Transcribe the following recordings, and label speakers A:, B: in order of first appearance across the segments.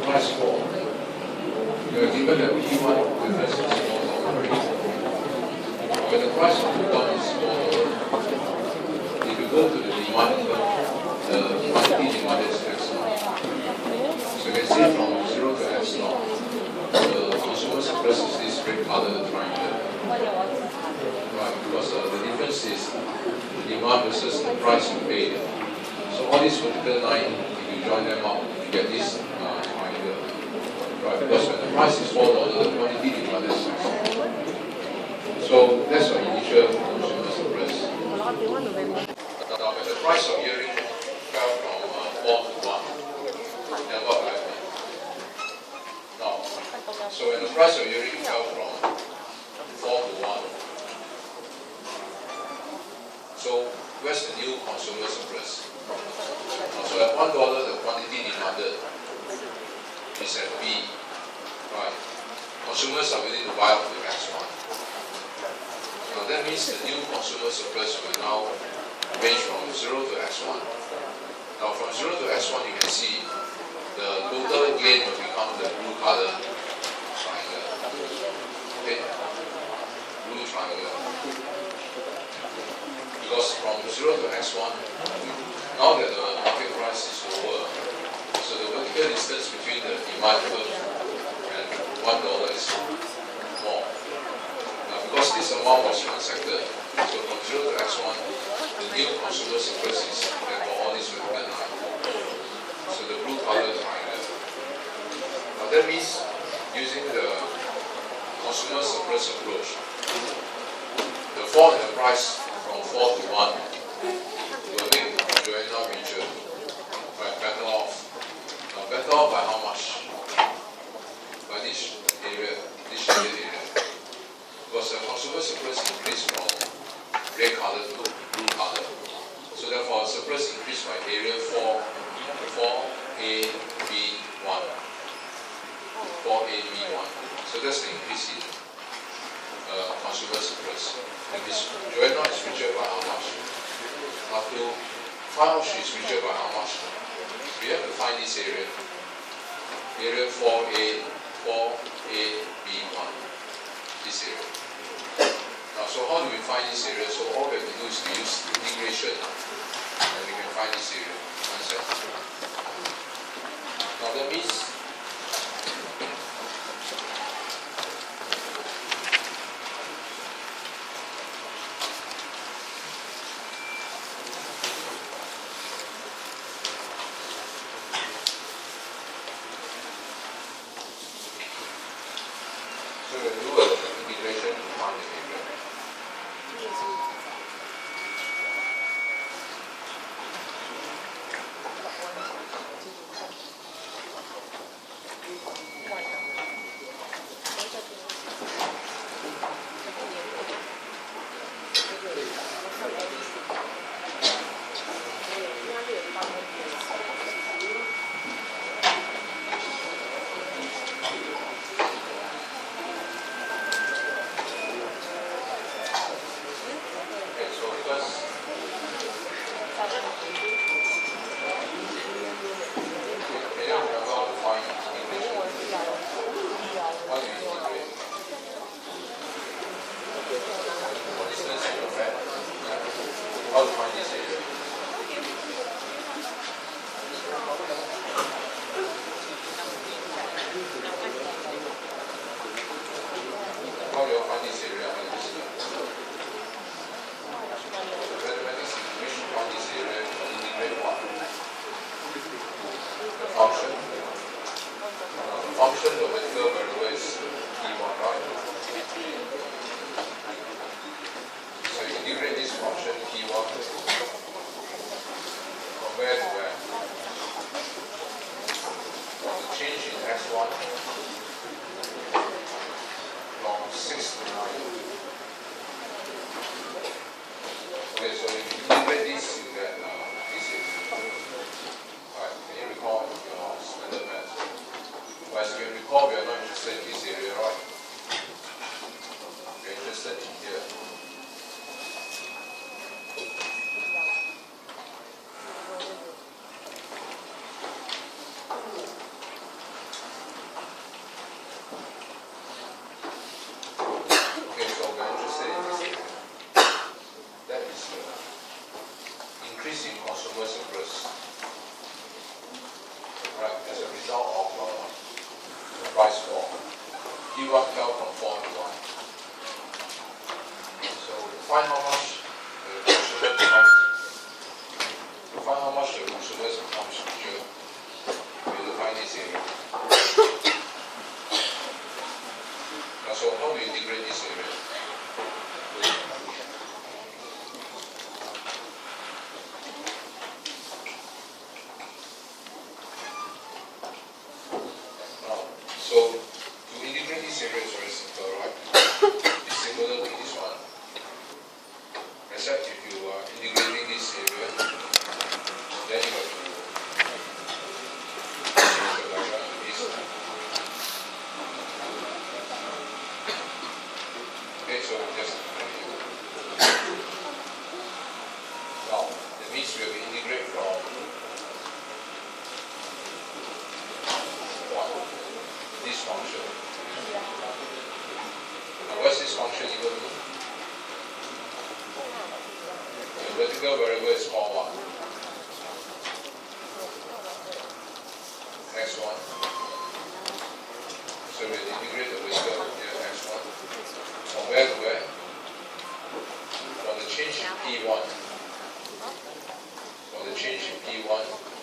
A: price fall, you are given that P1 difference is $4. When the price of P1 is $4, if you go to the demand curve, the quantity demanded is epsilon. So you can see from 0 to epsilon, the consumer surplus is this red color triangle. Right, because the difference is the demand versus the price you paid. So all these vertical line, if you join them up, you get this triangle. Right, because when the price is $4, the quantity demanded is epsilon. So that's your initial consumer surplus. Now when the price of earring fell from 4 to 1, then what happened? Now, so when the price of earring fell from 4 to 1, so where's the new consumer surplus? So at $1, the quantity demanded is at B. Right. Consumers are willing to buy up to X1. Now that means the new consumer surplus will now range from 0 to X1. Now from 0 to X1 you can see the total gain will become the blue color triangle. Okay? Blue triangle. Because from 0 to X1, now that the market price is lower, so the vertical distance between the demand curve and $1 is more. Now because this amount was transacted, so from 0 to X1, the new consumer surplus is therefore all this vertical line. So the blue color triangle. Now that means using the consumer surplus approach, the fall in the price from 4 to 1 will make Joanna richer. Right, better off. Now better off by how much? By this area, this shaded area. Because the consumer surplus increased from red color to blue color. So therefore surplus increased by area 4AB1. 4AB1. So that's the increase in consumer surplus. And this Joanna is richer by how much? Now to find out she is richer by how much, we have to find this area. Area 4AB1. This area. Now so how do we find this area? So all we have to do is to use integration and we can find this area. Understand? Now that means result of the price fall. P1 fell from 4 to 1. So find how much the consumer becomes. Find how much the consumers becomes richer. We will find this area. Now, so how do you integrate this area? So to integrate this area is very simple, right? It's similar to this one. Except if you are integrating this area, then you have to change the diagram to this. Okay, so just now that means we have to integrate from this function. Now what's this function equal to? The vertical variable is called what? x1. So we integrate the vertical here, x1. From where to where? From the change in P1. From the change in P1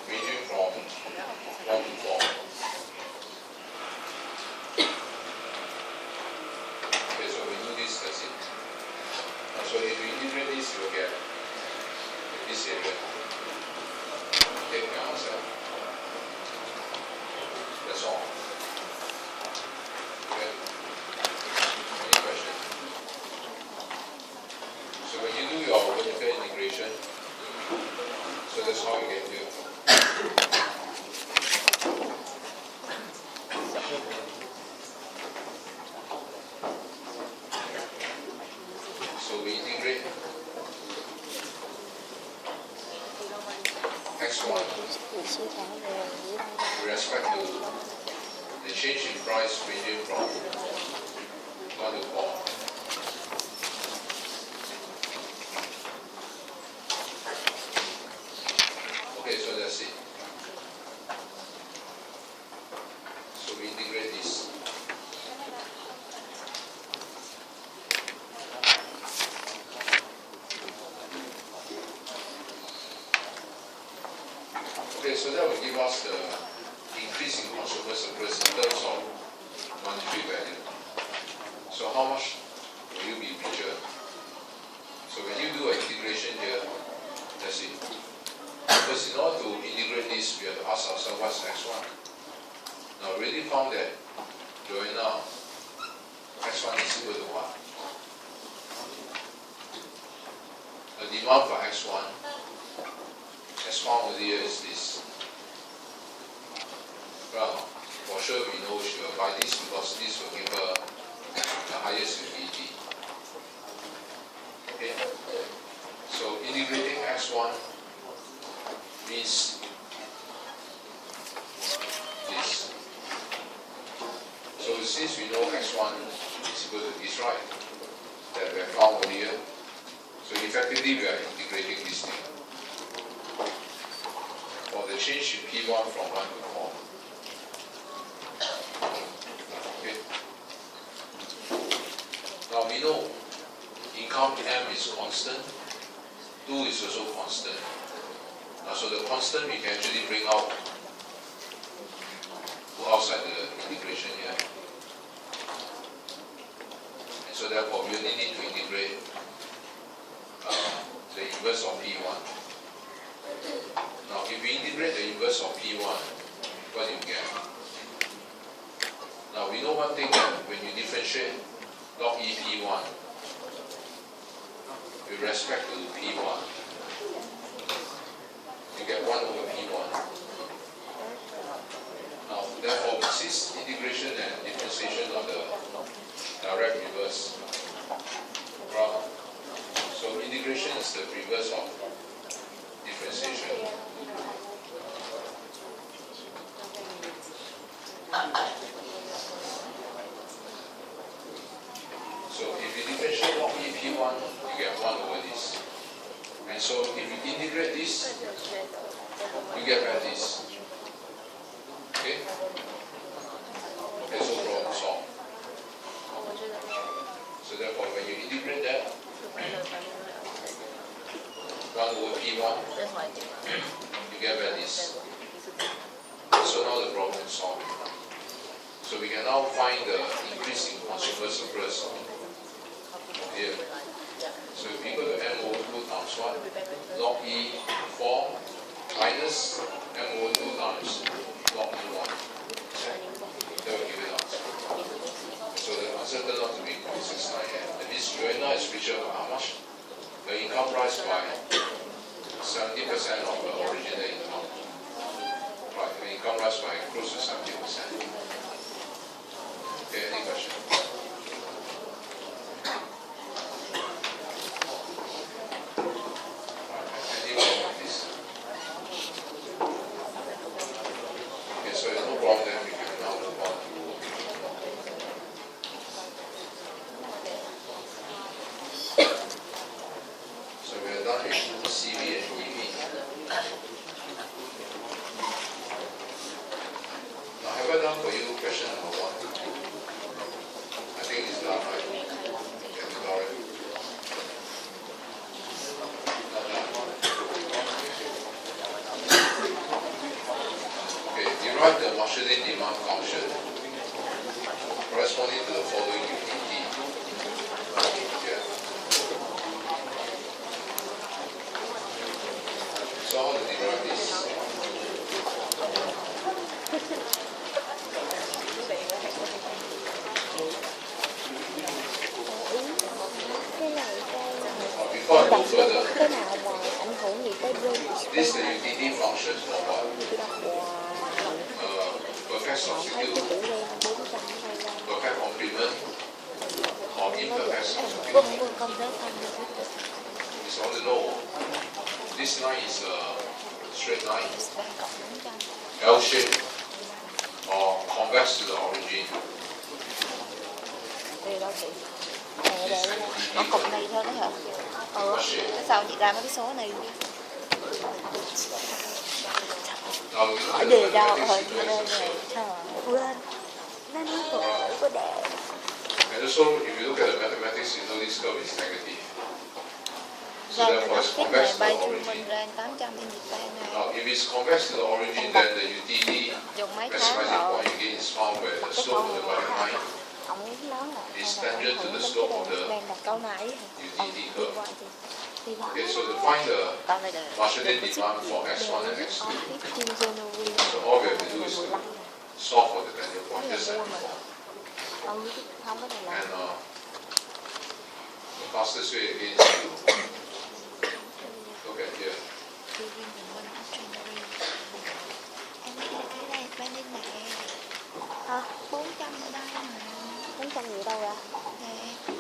A: ranging from 1 to 4. That's it. So if you integrate this, you will get this area. Take the answer. That's all. Okay. Any question? So when you do your vertical integration, so that's how you get here. So we integrate x1 with respect to the change in price ranging from 1 to 4. Okay, so that's it. So we integrate this. Okay, so that will give us the increase in consumer surplus in terms of monetary value. So how much will you be richer? So when you do an integration here, that's it. Because in order to integrate this, we have to ask ourselves what's x1. Now we already found that Joanna, x1 is equal to what? The demand for x1 as found over here is this. Well, for sure we know she will buy this because this will give her the highest utility. Okay? So integrating x1 means this. So since we know x1 is equal to this, right? That we have found over here. So effectively we are integrating this thing. For the change in P1 from 1 to 4. Okay. Now we know income M is constant, 2 is also constant. So the constant we can actually bring out outside the integration here. And so therefore we only need to integrate the inverse of P1. Now, if we integrate the inverse of P1, what do you get? Now, we know one thing that when you differentiate log E P1 with respect to P1, you get 1 over P1. Now, therefore, since integration and differentiation are the direct reverse, right? So integration is the reverse of differentiation. So if you differentiate log E P1, you get 1 over this. And so if you integrate this, you get back this. Okay? you get this. So now the problem is solved. So we can now find the increase in consumer surplus here. So if we go to MO2 times what? Log E 4 minus MO2 times log E1. That will give it answer. So the answer turned out to be 0.69. That means Joanna is richer by how much? The income rise by 70% of the original income. Right, the income rise by close to 70%. Okay, any question? Any problem, please? Okay, so there's no problem, then we can now move on to. So we are done with CV and EV. Now, have I done for you question number 1? I think it's done, right? Can you draw it? Not done. Okay, derive the Marshalling demand function corresponding to the following utility. Yeah. So how to derive this? Before I go further, this is the utility function for what? Perfect substitute, perfect complement, or imperfect substitute. It's all to know. This line is a straight line, L shape, or convex to the origin. This is
B: Ở cục này thôi đó hả?
A: what shape?
B: Tại sao chị ra mấy cái số này?
A: Now we look
B: Ở
A: at the
B: đề đâu?
A: mathematics
B: Ở
A: sequence
B: đây
A: also.
B: này. Nó nói của đệ.
A: And also, if you look at the mathematics, you know this curve is negative. So
B: Ra
A: therefore,
B: nó
A: it's
B: cái
A: convex
B: này
A: to
B: bay
A: the
B: trung
A: origin.
B: bình ra 800 in Japan này.
A: Now, if it's convex to the origin, then the utility
B: Dùng mấy tháng
A: maximizing
B: rồi.
A: point again is found where the
B: Cái
A: slope of
B: con
A: the bottom line
B: ông ấy lớn là
A: is tangent to the slope of the
B: đang đặt câu này.
A: utility curve.
B: Đi qua.
A: Okay, so to find the
B: Con này là
A: Marshalling demand for x1 and x2, so all we have to do is to solve for the tangent point just like before.
B: Không có này là
A: And the fastest way again is to look at here.
B: em thấy đây bên đây này hả? 400 ở đây mà 400 gì đâu ra? Nè,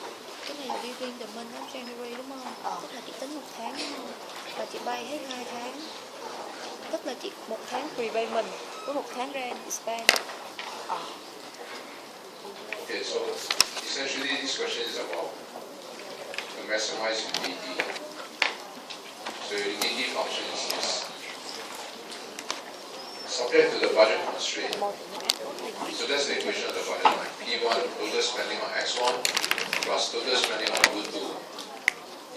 B: cái này là đi riêng the month of January đúng không? Tức là chị tính 1 tháng đúng không? Và chị bay hết 2 tháng. Tức là chị 1 tháng prepayment với 1 tháng rent spend.
A: Okay, so essentially this question is about the maximized utility. So your utility function is this. Subject to the budget constraint. So that's the equation of the budget line. P1 total spending on X1 plus total spending on U2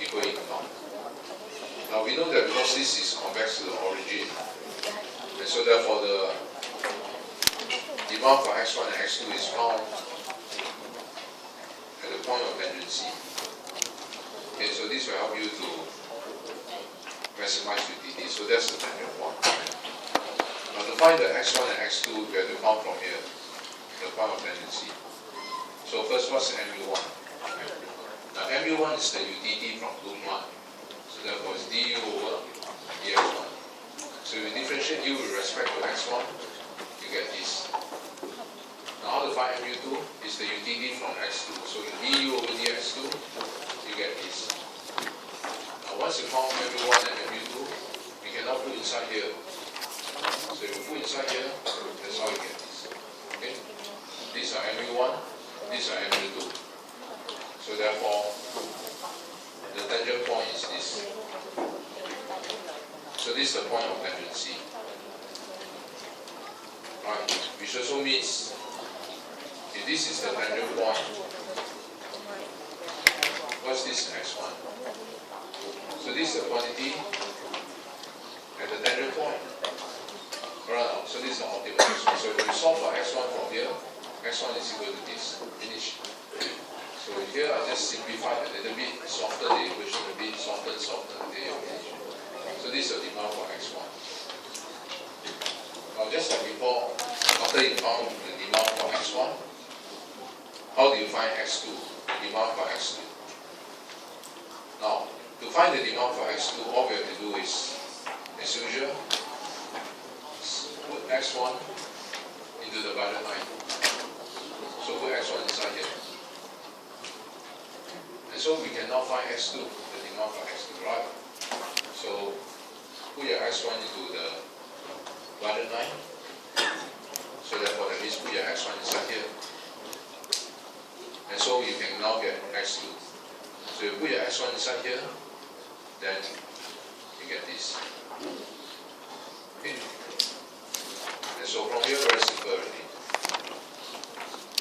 A: equal income. Now we know that because this is convex to the origin, and so therefore the demand for X1 and X2 is found at the point of tangency. Okay, so this will help you to maximize utility. So that's the tangent point. Now to find the X1 and X2, we have to count from here, the point of tangency. So first, what's MU1? Now MU1 is the utility from loop 1. So therefore it's du over dx1. So you differentiate u with respect to x1, you get this. Now how to find mu2 is the utility from x2. So in du over dx2, you get this. Now once you found mu1 and mu2, you can now put inside here. So if you put inside here, that's how you get this. Okay? These are mu1, these are mu2. So therefore, the tangent point is this. So this is the point of tangency. Right, which also means if this is the tangent point, what's this x1? So this is the quantity at the tangent point. Right now, so this is the optimal x1. So if you solve for x1 from here, x1 is equal to this. Finish. So here I just simplified a little bit, soften the equation a bit, soften, there you finish. So this is the demand for x1. Now just like before, after you found the demand for x1, how do you find x2? The demand for x2. Now, to find the demand for x2, all we have to do is, as usual, put x1 into the budget line. So put x1 inside here. And so we can now find x2, the demand for x2, right? So put your x1 into the budget line. So therefore that means put your x1 inside here. And so you can now get x2. So you put your x1 inside here, then you get this. Okay. And so from here, very simple already.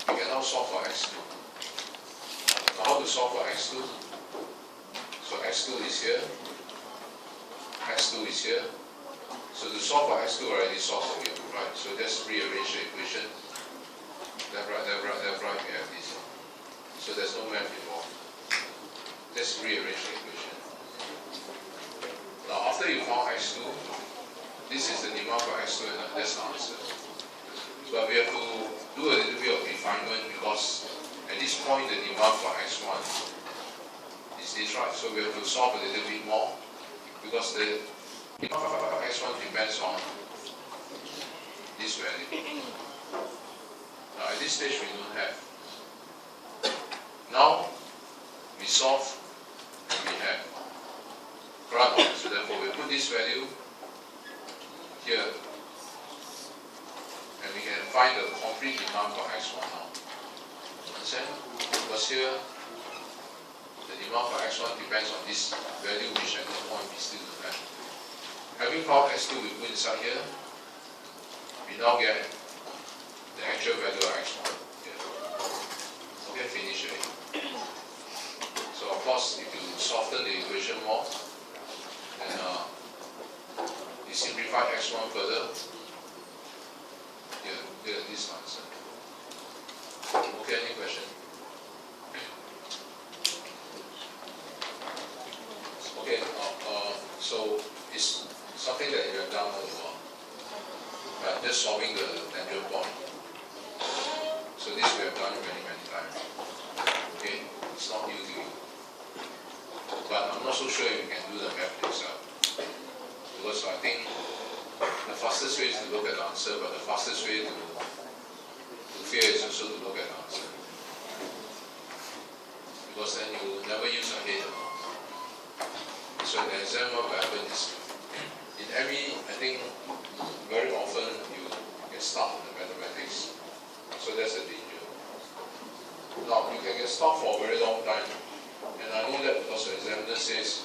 A: You can now solve for x2. Now how to solve for x2? So x2 is here, x2 is here. So to solve for x2 already solved for you, right? So just rearrange the equation. Left, right, left, right, left, right, we have this. So there's no math involved. Just rearrange the equation. Now after you found x2, this is the demand for x2 and that's the answer. But we have to do a little bit of refinement because at this point the demand for x1 is this, right? So we have to solve a little bit more because the demand for x1 depends on this value. Now at this stage we don't have. Now we solve and we have. Correct? So therefore we put this value here and we can find the complete demand for x1 now. Understand? Because here the demand for x1 depends on this value which at this point we still don't have. Having found x2 we put inside here, we now get the actual value of x1 here. Okay, finish it. So of course if you soften the equation more, then you simplify x1 further, you get this answer. Okay, any question? Okay, so it's something that you have done all the while. Right, just solving the tangent point. So this we have done many, many times. Okay, it's not new to you. But I'm not so sure if you can do the math yourself. Because I think the fastest way is to look at the answer, but the fastest way to fear is also to look at the answer. Because then you will never use your head. So in the exam, what will happen is, in every, I think, very often you get stuck in the mathematics. So that's a danger. Now, you can get stuck for a very long time. And I know that because the examiner says,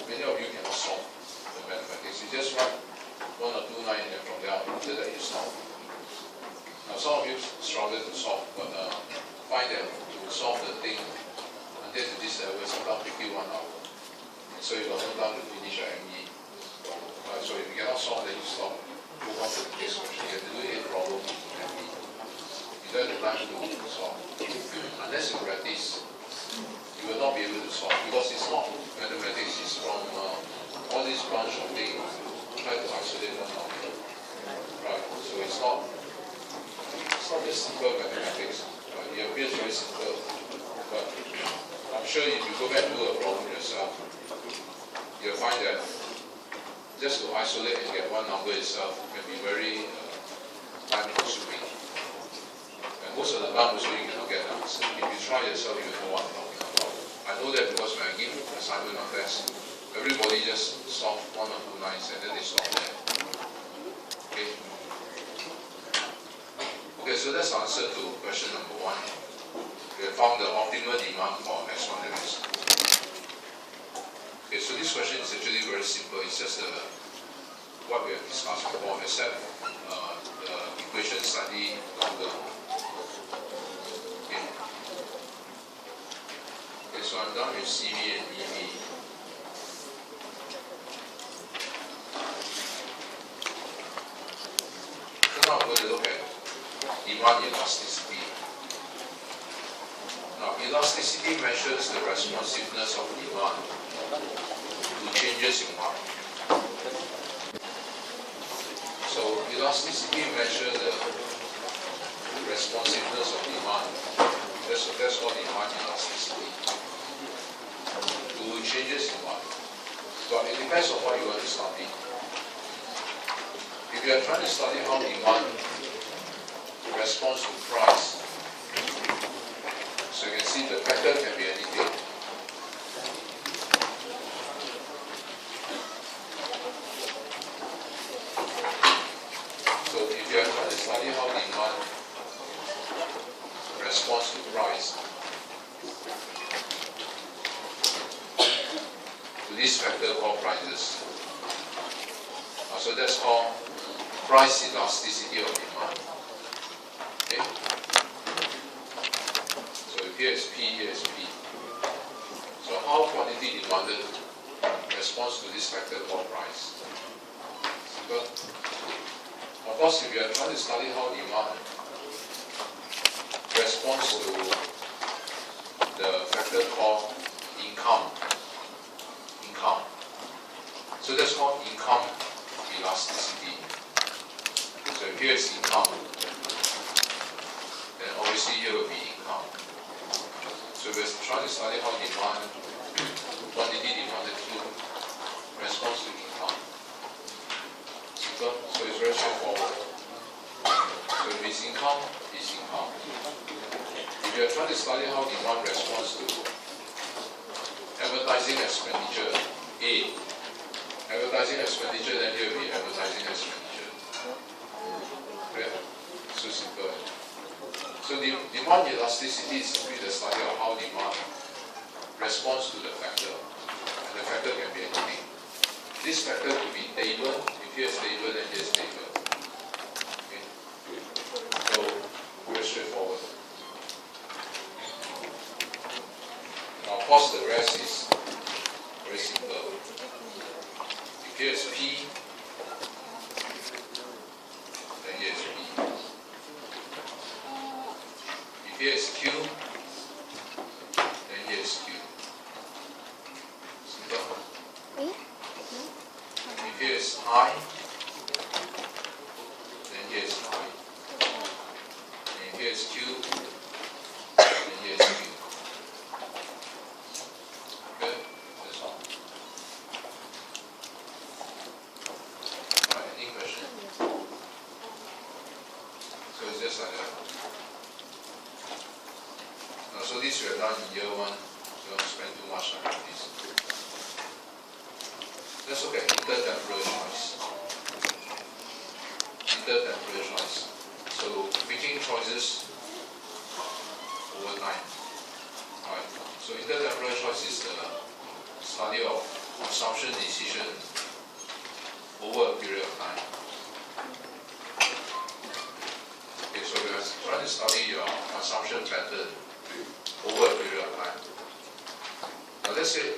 A: many of you cannot solve the mathematics. You just write 1 or 2 lines and from there, after that you solve. Now, some of you struggle to solve, but find that you solve the thing until to this level, sometimes take you 1 hour. And so you got no time to finish your ME. So if you cannot solve, then you stop. Move on to the next question. You have to do 8 problems in ME. You don't have the time to solve. Unless you practice, you will not be able to solve because it's not mathematics, it's from all this branch of things, try to isolate one number. Right? So it's not just simple mathematics. It appears very simple, but I'm sure if you go back and do a problem yourself, you'll find that just to isolate and get one number itself can be very time consuming. And most of the time also you cannot get the answer. If you try yourself, you will know what I'm talking about. I know that because when I give assignment on test, everybody just solve 1 or 2 lines and then they stop there. Okay? Okay, so that's the answer to question number 1. We have found the optimal demand for x1 and x2. Okay, so this question is actually very simple. It's just what we have discussed before, except the equation slightly longer. Okay. Okay, so I'm done with CV and EV. demand elasticity. Now, elasticity measures the responsiveness of demand to changes in market. So, elasticity measures the responsiveness of demand. That's called demand elasticity to changes in market. But it depends on what you want to study. If you are trying to study how demand responds to price, so you can see the factor can be anything. So if you are trying to study how demand responds to price, to this factor called prices. So that's called price elasticity of demand. Okay? So here is P, here is P. So how quantity demanded responds to this factor called price. Simple. Of course, if you are trying to study how demand responds to the factor called income. So that's called income elasticity. So here is income, then obviously here will be income. So we're trying to study how demand, quantity demanded to responds to income. Simple. So it's very straightforward. So if it's income, it's income. If you're trying to study how demand responds to advertising expenditure, A. Advertising expenditure, then here will be advertising expenditure. Okay? So simple. So the demand elasticity is simply the study of how demand responds to the factor. And the factor can be anything. This factor could be table. If here's table, then here's table. Okay? So very straightforward. Now of course the rest is very simple. Here's P, then here's P. If here's Q, then here's Q. Simple. If here's I, then here's I. And here's Q, then here's Q. Okay? That's all. So it's just like that. So this we are done in year 1. So don't spend too much time on this. Let's look at intertemporal choice. Intertemporal choice. So making choices over time. Alright. So intertemporal choice is the study of consumption decision over a period of time. Okay, so we are trying to study your consumption pattern over a period of time. Now let's say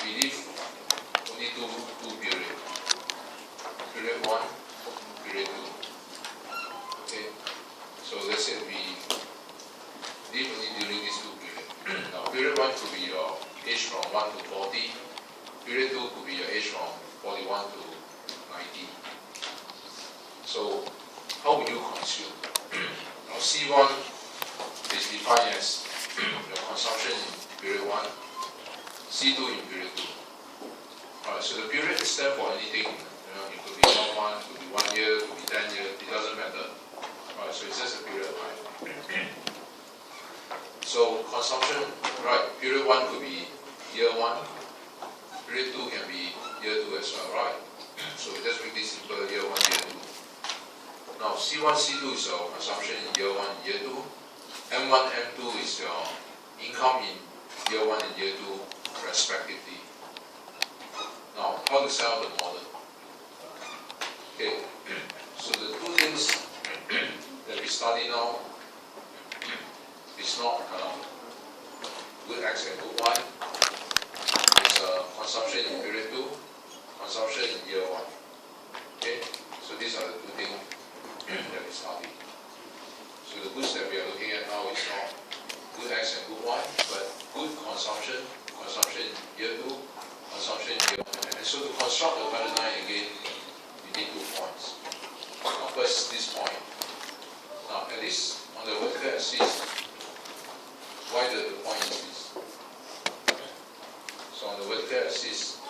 A: we leave only two periods. Period 1, period 2. Okay, so let's say we leave only during these 2 periods. Now period 1 could be your age from 1 to 40. Period 2 could be your age from 41 to 90. So how will you consume? Now C1 is defined as your consumption in period 1, C2 in period 2. Alright, so the period stands for anything. It could be 1 month, it could be 1 year, it could be 10 years, it doesn't matter. Alright, so it's just a period of time. So consumption, right, period 1 could be year 1, period 2 can be year 2 as well, right? So just make this simple, year 1, year 2. Now C1, C2 is your consumption in year 1 and year 2. M1, M2 is your income in year 1 and year 2 respectively. Now, how to set up the model? Okay, so the 2 things that we study now is not good X and good Y. It's consumption in period 2, consumption in year 1. Okay, so these are the 2 things that we study. consumption in year 2, consumption in year 1. And so to construct the pattern line again, you need 2 points. Now first this point. Now at least on the vertical axis, why the point is this? So on the vertical axis,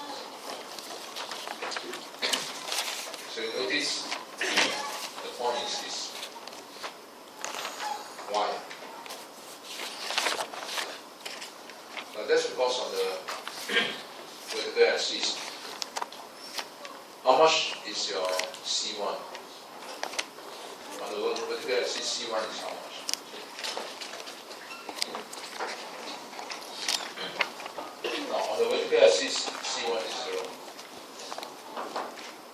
A: so you notice the point is this. Why? Now that's because on the vertical axis, how much is your C1? On the vertical axis, C1 is how much? Now on the vertical axis, C1 is 0.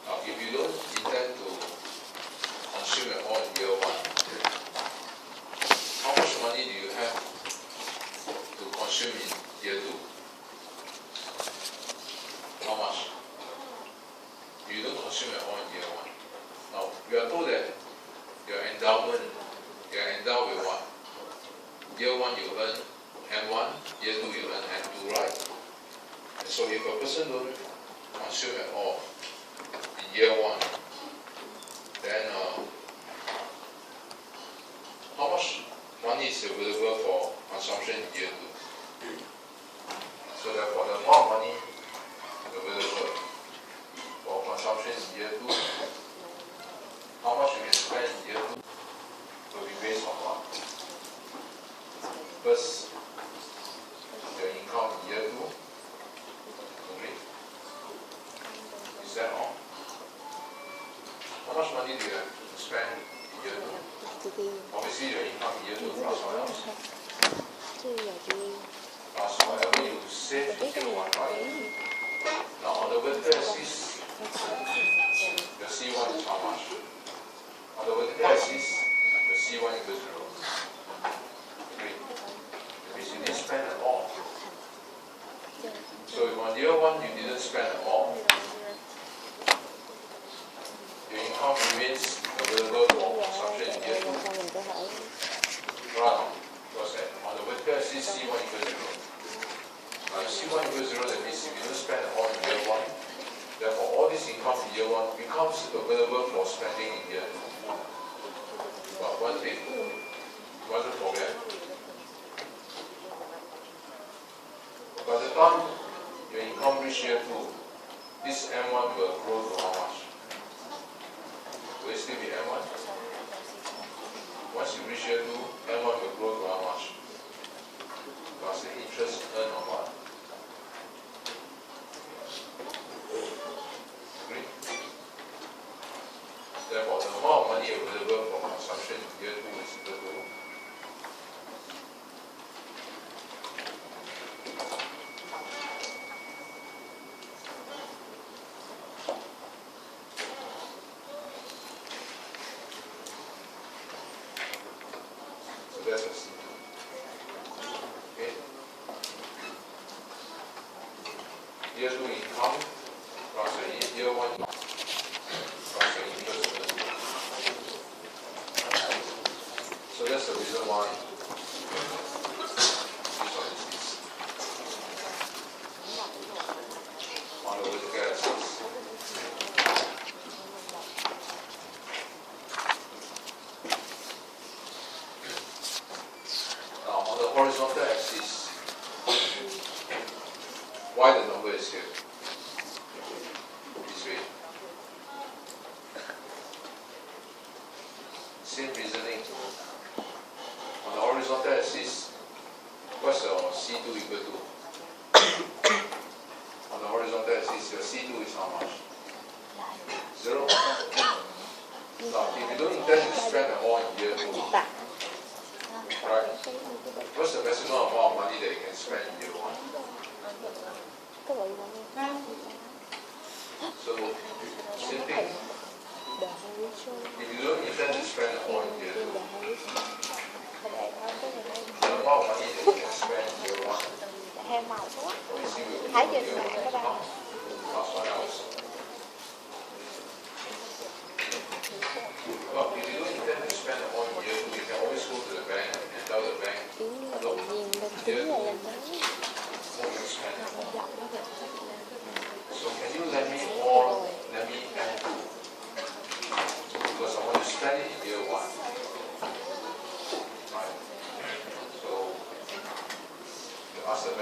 A: Now if you don't intend to consume at all in year 1, how much money do you have to consume in year 2? How much? You don't consume at all in year 1. Now we are told that your endowment, you are endowed with what? Year 1 you earn M1, year 2 you earn M2, right? And so if a person don't consume at all in year 1, then how much money is available for consumption in year 2? So therefore the amount of money available for consumption in year 2, how much you can spend in year 2 will be based on what? First, your income in year 2. Okay? Is that all? How much money do you have to spend in year 2? Obviously your income in year 2 plus what else? Plus whatever you save in year 1, right? Now on the vertical axis, your C1 is how much? On the vertical axis, your C1 equals 0. Agree? That means you didn't spend at all. So if on year 1 you didn't spend at all, your income remains available for consumption in year 2. Right? Because on the vertical axis, C1 equals 0. Now if C1 equals 0, that means if you don't spend at all in year 1, therefore all this income in year 1 becomes available for spending in year 2. But one thing, you mustn't forget, by the time your income reaches year 2, this M1 will grow to how much? Will it still be M1? Once you reach year 2, M1 will grow to how much? Plus the interest earned on what? Agree? Therefore, the amount of money available for consumption in year 2 is equal to that's a C2. Okay? Year 2 income plus the year 1 income plus the interest earned. So that's the reason why this one is this. On the vertical axis. Now on the horizontal axis, why the number is here? This way. Same reasoning. On the horizontal axis, what's your C2 equal to? On the horizontal axis, your C2 is how much? 0. Now, if you don't intend to spend at all in year 2, right? What's the maximum amount of money that you can spend in year 1? So, same thing. If you don't intend to spend at all in year 2, the amount of money that you can spend in year 1, obviously will be year 1 income plus what else? Well, if you don't intend to spend at all in year 2, you can always go to the bank and tell the bank, look, year 2,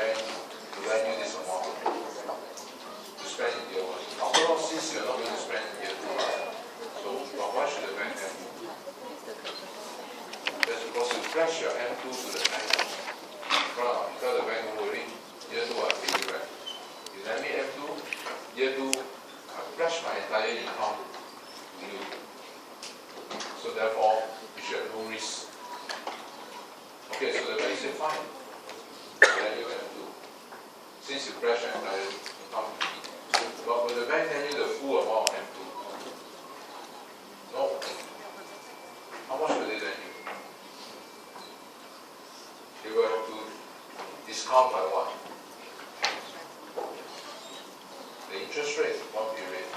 A: bank to lend you this amount to spend in year 1. After all, since you're not going to spend in year 2, so why should the bank lend you? That's because you flash your M2 to the bank. Tell the bank, don't worry, year 2 I'll pay you back. You lend me M2, year 2 I flash my entire income to you. So therefore, you should have no risk. Okay, so the bank said, fine, lend you M2. Since you flash your entire income to me. But will the bank lend you the full amount of M2? No. How much will they lend you? They will have to discount by what? The interest rate, one period.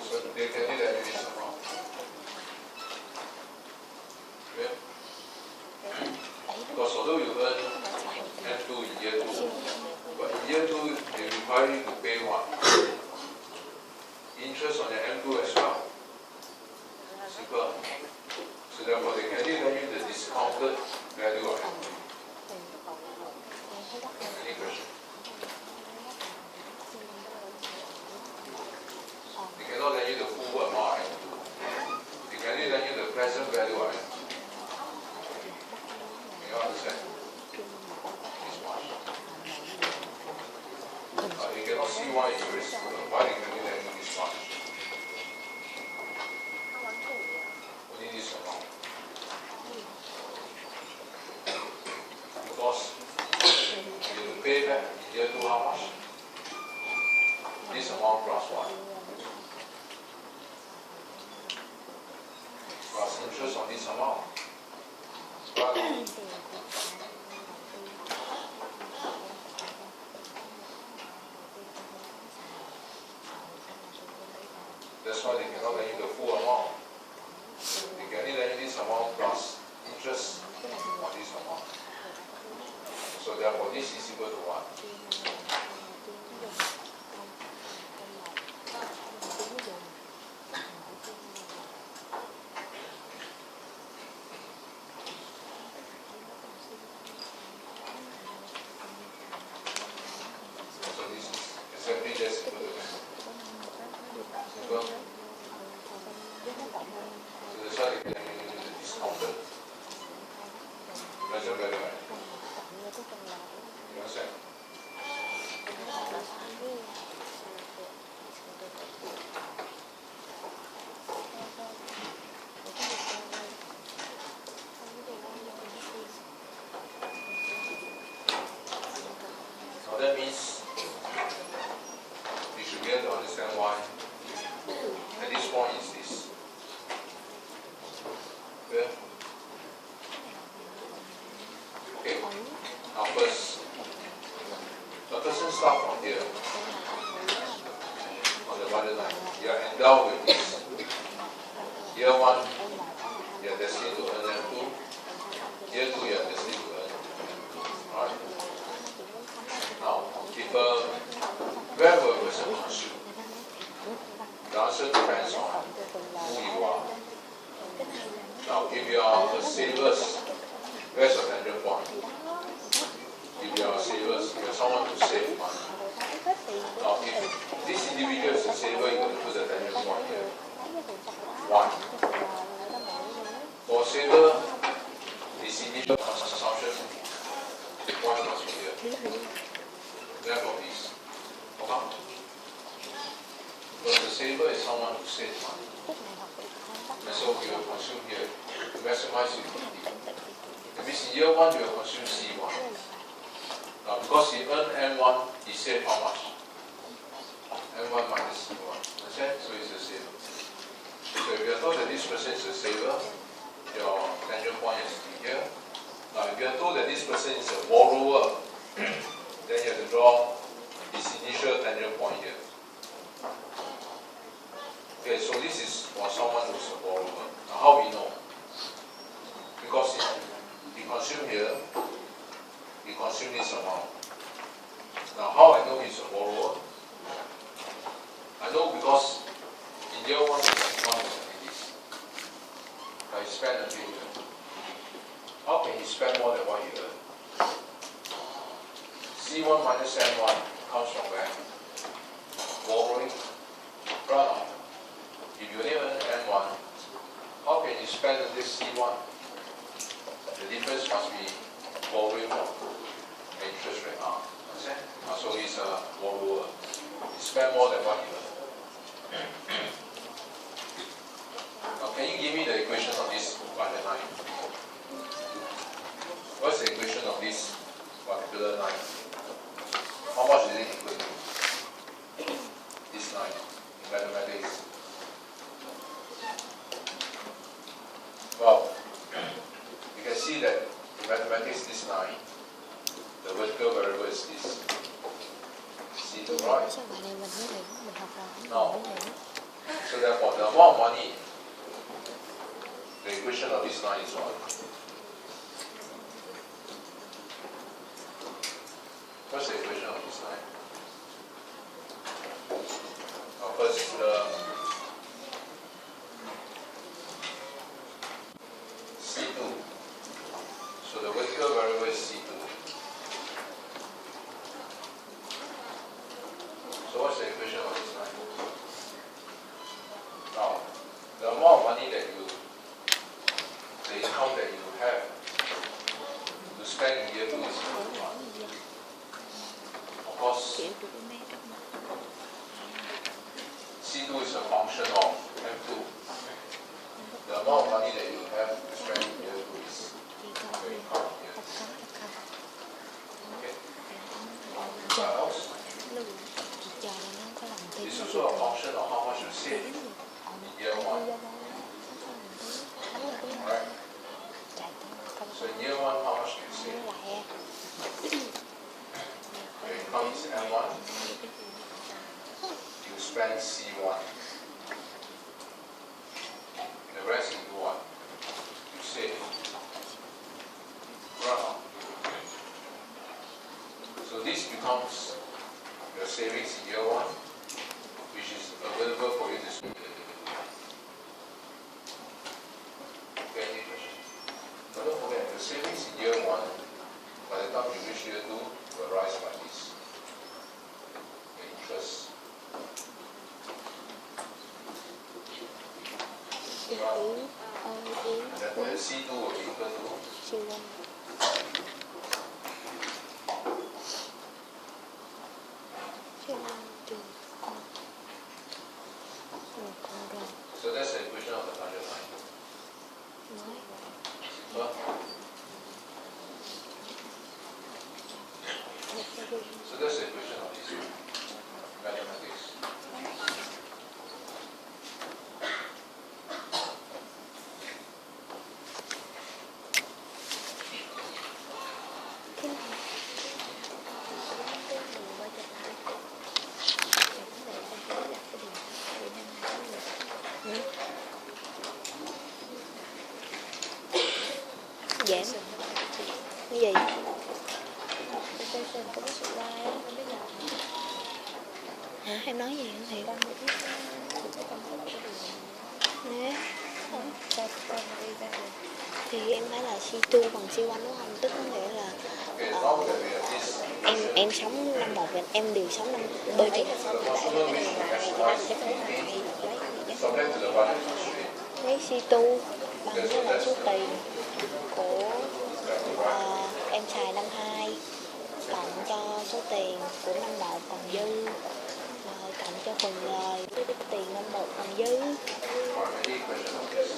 A: So they can do that in this amount. Okay? Because although you earn M2 in year 2, but in year 2 they require you to pay what? Interest on your M2 as well. Simple. So therefore they can only lend you the discounted value of M2. Any question? They cannot lend you the full amount of M2. They can only lend you the present value of M2. Can you understand? This much. You cannot see why it's very simple. Why they can only lend you this much? Only this amount. Because you will pay back in year 2 how much? This amount plus what? Plus interest on this amount. Right? That's why they cannot lend you the full amount. They can only lend you this amount plus interest on this amount. So therefore this is equal to what? So this is exactly just equal to that. Simple. So that's why they can use the discounted present value. You understand? Now that means you should be able to understand why at this point is this. Okay? Okay. Now first, a person starts from here on the borderline. You are endowed with this. Year 1, you are destined to earn M2. Year 2, you are destined to earn M2. Alright? Now, if where will a person consume? The answer depends on who you are. Now, if you are a savers, where's your tangent point? If you are a savers, you are someone who save money. Now, if this individual is a saver, you have to put the tangent point here. 1. For a saver, this individual consumption, 1 must be here. Therefore, this. Okay? Because the saver is someone who saves money. And so we will consume here to maximize utility. That means in year 1 you will consume C1. Now because he earned M1, he saved how much? M1 minus C1. Understand? So he's a saver. So if you are told that this person is a saver, your tangent point has to be here. Now if you are told that this person is a borrower, then you have to draw his initial tangent point here. Okay, so this is for someone who is a borrower. Now how we know? Because he consumed here, he consumed this amount. Now how I know he's a borrower? I know because in year 1 his income is only this. But he spent a bit here. How can he spend more than what he earned? C1 minus M1 comes from where? Borrowing. Right. If you only earn M1, how can you spend this C1? The difference must be borrowing more. The interest rate R. Understand? So it's a borrower. You spend more than what you earn. Now, can you give me the equation of this budget line? What's the equation of this particular line? How much is it equal to? This line in mathematics. Well, you can see that in mathematics this line, the vertical variable is this. C2, right?
B: Sao bài này mình mới hiểu, mình học rồi
A: No.
B: mình mới hiểu.
A: So therefore, the amount of money, the equation of this line is what? What's the equation of this line? Now first, C2. So the vertical variable is C2. So what's the equation of this line? Now, the amount of money that the income that you have to spend in year 2 is equal to what? Of course,
B: Kiểu của mẹ trong mặt.
A: C2 is a function of M2. The amount of money that you have to spend in year 2 is
B: Thì có
A: your
B: gì?
A: income in year
B: Học có là không.
A: 2. Okay.
B: Chờ
A: What else?
B: lưu chị chờ là nó có làm thêm
A: It's
B: cái
A: also a function of how much you save in year 1. Alright? So in year 1, how much do you save? Your income is M1. You spend C1. The rest you do what? You save. Right. So this becomes your savings in year 1, which is available for you to spend. Okay, any question? But don't forget, the savings in year 1, by the time you reach year 2, will rise by this. The interest. Right. And therefore the C2 will be equal to
B: siêu lâm siêu lâm trừ một con rồng
A: so that's the equation of the budget line.
B: nói
A: Huh? So that's the equation of this mathematics.
B: cái này cái gì qua cho ta cái này ta phải đặt cái điện thoại để nâng cái gì giảm cái gì PlayStation có cái sự like á không biết là hả em nói gì không hiểu nè thì em nói là C2 bằng C1 đúng không, tức có nghĩa là
A: Okay, as long as we have this
B: em sống năm 1 và em đều sống năm đôi chứ
A: the maximum we should maximize subject to the budget constraint.
B: lấy C2 bằng với lại số tiền của em xài năm 2 cộng cho số tiền của năm 1 còn dư rồi cộng cho phần lời tiền năm 1 còn dư.
A: Any question on this?